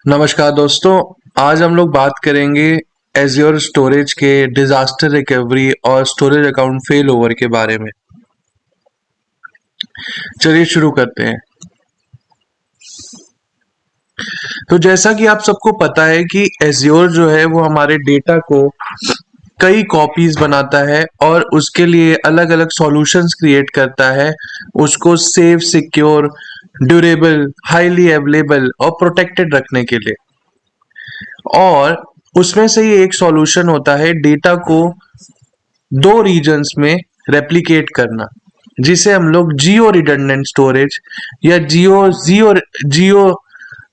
नमस्कार दोस्तों। आज हम लोग बात करेंगे एज्योर स्टोरेज के डिजास्टर रिकवरी और स्टोरेज अकाउंट फेल ओवर के बारे में। चलिए शुरू करते हैं। तो जैसा कि आप सबको पता है कि एज्योर जो है वो हमारे डेटा को कई कॉपीज बनाता है और उसके लिए अलग अलग सॉल्यूशंस क्रिएट करता है, उसको safe, secure, durable, highly available और प्रोटेक्टेड रखने के लिए। और उसमें से ही एक सॉल्यूशन होता है डेटा को दो रीजन्स में रेप्लिकेट करना, जिसे हम लोग जियो रिडंडेंट स्टोरेज या Jio Jio Jio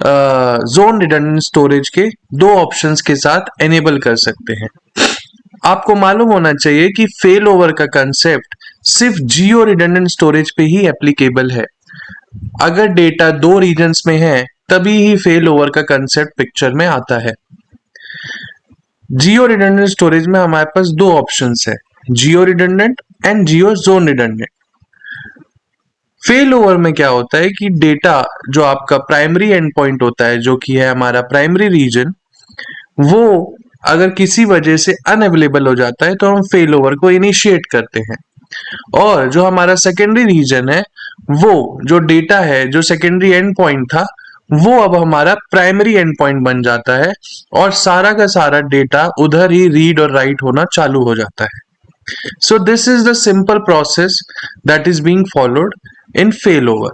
zone redundant storage के दो ऑप्शंस के साथ एनेबल कर सकते हैं। आपको मालूम होना चाहिए कि फेल ओवर का कंसेप्ट सिर्फ जियो रिडंडेंट स्टोरेज पे ही एप्लीकेबल है। अगर डेटा दो रीजन्स में है तभी ही फेल ओवर का कंसेप्ट पिक्चर में आता है। जियो रिडंडेंट स्टोरेज में हमारे पास दो ऑप्शंस है, geo redundant and geo zone redundant. Failover में क्या होता है कि डेटा जो आपका प्राइमरी एंड पॉइंट होता है, जो कि है हमारा प्राइमरी रीजन, वो अगर किसी वजह से अनअवेलेबल हो जाता है तो हम फेल ओवर को इनिशिएट करते हैं। और जो हमारा सेकेंडरी रीजन है, वो जो डेटा है, जो सेकेंडरी एंड पॉइंट था, वो अब हमारा प्राइमरी एंड पॉइंट बन जाता है और सारा का सारा डेटा उधर ही रीड और राइट होना चालू हो जाता है। So this is the simple process that is being followed in failover.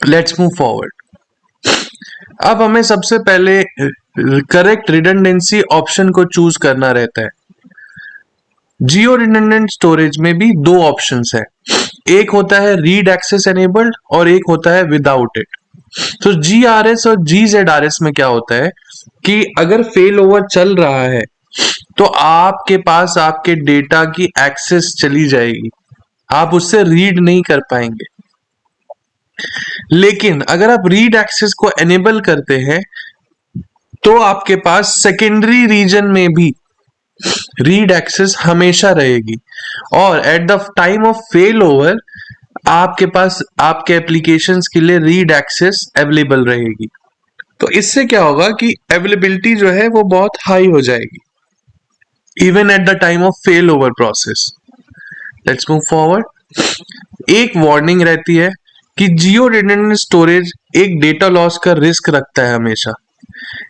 Let's move forward. अब हमें सबसे पहले करेक्ट रिडंडेंसी ऑप्शन को चूज करना रहता है। जियो रिडंडेंट स्टोरेज में भी दो ऑप्शंस है, एक होता है रीड एक्सेस एनेबल्ड और एक होता है विदाउट इट। तो GRS और GZRS में क्या होता है कि अगर फेल ओवर चल रहा है तो आपके पास आपके डेटा की एक्सेस चली जाएगी, आप उससे रीड नहीं कर पाएंगे। लेकिन अगर आप रीड एक्सेस को एनेबल करते हैं तो आपके पास सेकेंडरी रीजन में भी रीड एक्सेस हमेशा रहेगी और at the time of fail over आपके पास आपके एप्लीकेशंस के लिए रीड एक्सेस अवेलेबल रहेगी। तो इससे क्या होगा कि अवेलेबिलिटी जो है वो बहुत हाई हो जाएगी even at the time of fail over process. Let's move forward. एक वार्निंग रहती है कि जियो रिडंडेंट स्टोरेज एक डेटा लॉस का रिस्क रखता है हमेशा।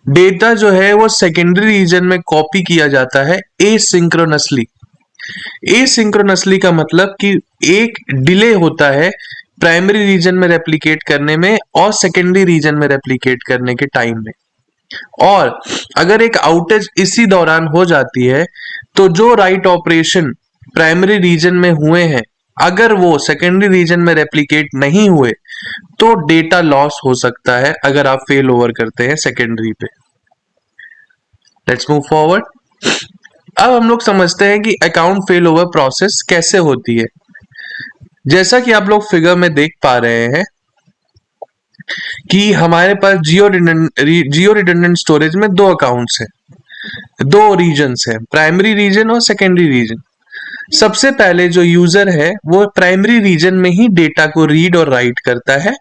डेटा जो है वो सेकेंडरी रीजन में कॉपी किया जाता है एसिंक्रोनसली। एसिंक्रोनसली का मतलब कि एक डिले होता है प्राइमरी रीजन में रेप्लिकेट करने में और सेकेंडरी रीजन में रेप्लिकेट करने के टाइम में। और अगर एक आउटेज इसी दौरान हो जाती है तो जो राइट ऑपरेशन प्राइमरी रीजन में हुए हैं, अगर वो सेकेंडरी रीजन में रेप्लिकेट नहीं हुए तो डेटा लॉस हो सकता है अगर आप फेल ओवर करते हैं सेकेंडरी पे। Let's move forward. अब हम लोग समझते हैं कि अकाउंट फेल ओवर प्रोसेस कैसे होती है। जैसा कि आप लोग फिगर में देख पा रहे हैं कि हमारे पास जियो रिडंडेंट स्टोरेज में दो अकाउंट्स हैं, दो रीजन्स हैं, प्राइमरी रीजन और सेकेंडरी रीजन। सबसे पहले जो यूजर है वो प्राइमरी रीजन में ही डेटा को रीड और राइट करता है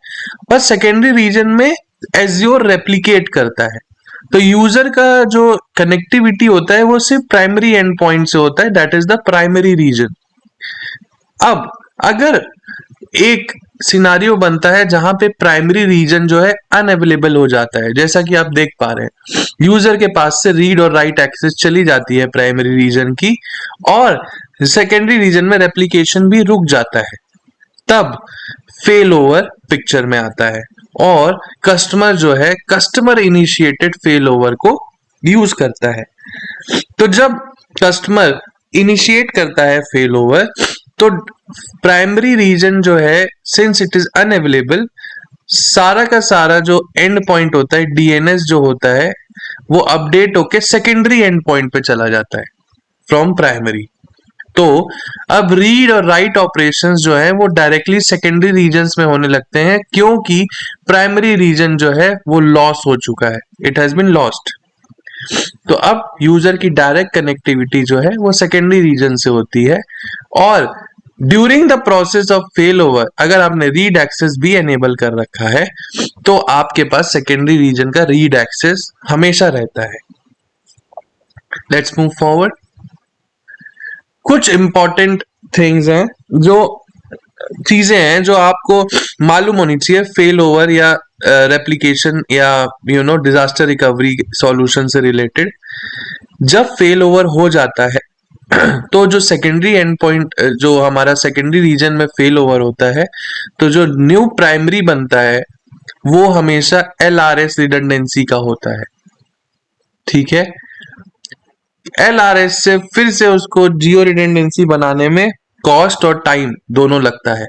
और सेकेंडरी रीजन में एज्योर रेप्लिकेट करता है। तो यूजर का जो कनेक्टिविटी होता है वो सिर्फ प्राइमरी एंड पॉइंट से होता है, that is the primary region. अब अगर एक सिनारियो बनता है जहां पे प्राइमरी रीजन जो है अनअवेलेबल हो जाता है, जैसा कि आप देख पा रहे हैं यूजर के पास से रीड और राइट एक्सेस चली जाती है प्राइमरी रीजन की और सेकेंडरी रीजन में रेप्लिकेशन भी रुक जाता है, तब फेल ओवर पिक्चर में आता है और कस्टमर जो है कस्टमर इनिशिएटेड फेल ओवर को यूज करता है। तो जब कस्टमर इनिशिएट करता है फेल ओवर तो प्राइमरी रीजन जो है सिंस इट इज अनअवेलेबल, सारा का सारा जो एंड पॉइंट होता है DNS जो होता है वो अपडेट होके सेकेंडरी एंड पॉइंट पे चला जाता है फ्रॉम प्राइमरी। तो अब रीड और राइट ऑपरेशंस जो है वो डायरेक्टली सेकेंडरी रीजन्स में होने लगते हैं क्योंकि प्राइमरी रीजन जो है वो लॉस हो चुका है, इट हैज बीन लॉस्ट। तो अब यूजर की डायरेक्ट कनेक्टिविटी जो है वो सेकेंडरी रीजन से होती है और during the process of fail over अगर आपने रीड एक्सेस भी एनेबल कर रखा है तो आपके पास सेकेंडरी रीजन का रीड एक्सेस हमेशा रहता है। Let's move forward. कुछ इंपॉर्टेंट थिंग्स हैं, जो चीजें हैं जो आपको मालूम होनी चाहिए फेल ओवर या रेप्लिकेशन या डिजास्टर रिकवरी सॉल्यूशन से रिलेटेड। जब फेल ओवर हो जाता है तो जो सेकेंडरी एंड पॉइंट, जो हमारा सेकेंडरी रीजन में फेल ओवर होता है, तो जो न्यू प्राइमरी बनता है वो हमेशा LRS रिडंडेंसी का होता है। ठीक है, LRS से फिर से उसको जियो रिडंडेंसी बनाने में कॉस्ट और टाइम दोनों लगता है।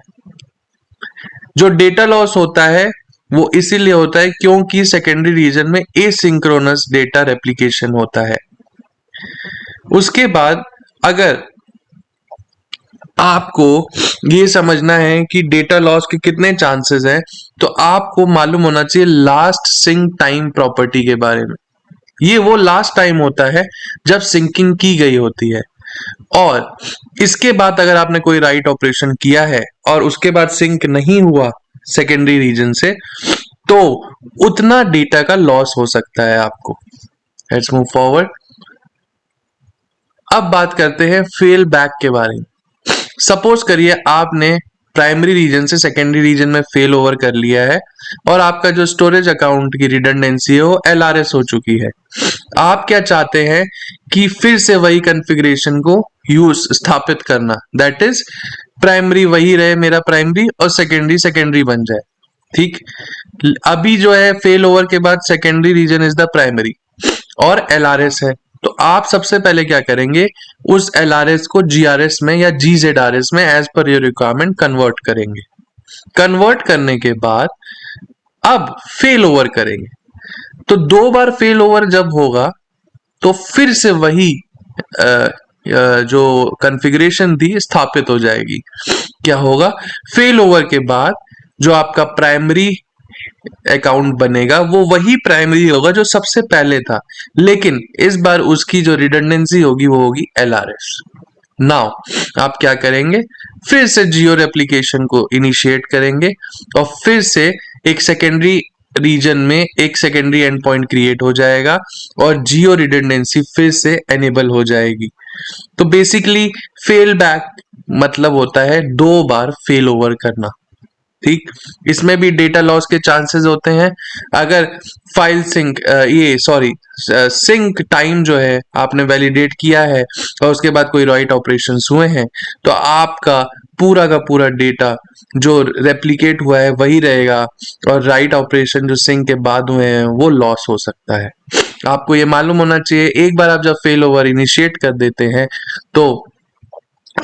जो डेटा लॉस होता है वो इसीलिए होता है क्योंकि सेकेंडरी रीजन में एसिंक्रोनस डेटा रेप्लिकेशन होता है। उसके बाद अगर आपको ये समझना है कि डेटा लॉस के कितने चांसेस हैं, तो आपको मालूम होना चाहिए लास्ट सिंक टाइम प्रॉपर्टी के बारे में। ये वो लास्ट टाइम होता है जब सिंकिंग की गई होती है, और इसके बाद अगर आपने कोई राइट ऑपरेशन किया है और उसके बाद सिंक नहीं हुआ सेकेंडरी रीजन से, तो उतना डेटा का लॉस हो सकता है आपको। Let's move forward. अब बात करते हैं फेल बैक के बारे में। सपोज करिए आपने प्राइमरी रीजन से सेकेंडरी रीजन में फेल ओवर कर लिया है और आपका जो स्टोरेज अकाउंट की रिडंडेंसी है वो LRS हो चुकी है। आप क्या चाहते हैं कि फिर से वही कॉन्फ़िगरेशन को यूज स्थापित करना, दैट इज प्राइमरी वही रहे मेरा प्राइमरी और सेकेंडरी सेकेंडरी बन जाए। ठीक, अभी जो है फेल ओवर के बाद secondary region is the primary और LRS है, तो आप सबसे पहले क्या करेंगे, उस LRS को GRS में या GZRS में as per your requirement convert करेंगे। कन्वर्ट करने के बाद अब फेल ओवर करेंगे, तो 2 बार फेल ओवर जब होगा तो फिर से वही जो कॉन्फ़िगरेशन थी स्थापित हो जाएगी। क्या होगा, फेल ओवर के बाद जो आपका प्राइमरी अकाउंट बनेगा वो वही प्राइमरी होगा जो सबसे पहले था, लेकिन इस बार उसकी जो रिडंडेंसी होगी वो होगी LRS। नाउ आप क्या करेंगे, फिर से जियो रेप्लिकेशन को इनिशिएट करेंगे और फिर से एक सेकेंडरी रीजन में एक सेकेंडरी एंड पॉइंट क्रिएट हो जाएगा और जियो रिडंडेंसी फिर से एनेबल हो जाएगी। तो बेसिकली फेल बैक मतलब होता है 2 बार फेल ओवर करना। ठीक, इसमें भी डेटा लॉस के चांसेस होते हैं। अगर फाइल सिंक सिंक टाइम जो है आपने वैलिडेट किया है और उसके बाद कोई राइट ऑपरेशंस हुए हैं, तो आपका पूरा का पूरा डेटा जो रेप्लिकेट हुआ है वही रहेगा और राइट ऑपरेशन जो सिंक के बाद हुए हैं वो लॉस हो सकता है। आपको ये मालूम होना चाहिए, एक बार आप जब फेल ओवर इनिशिएट कर देते हैं तो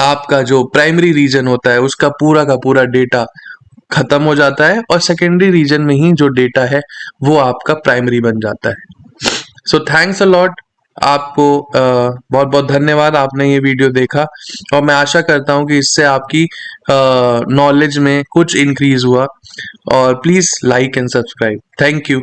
आपका जो प्राइमरी रीजन होता है उसका पूरा का पूरा डेटा खत्म हो जाता है और सेकेंडरी रीजन में ही जो डेटा है वो आपका प्राइमरी बन जाता है। सो थैंक्स अ लॉट, आपको बहुत बहुत धन्यवाद, आपने ये वीडियो देखा और मैं आशा करता हूँ कि इससे आपकी नॉलेज में कुछ इंक्रीज हुआ। और please like and subscribe. Thank you.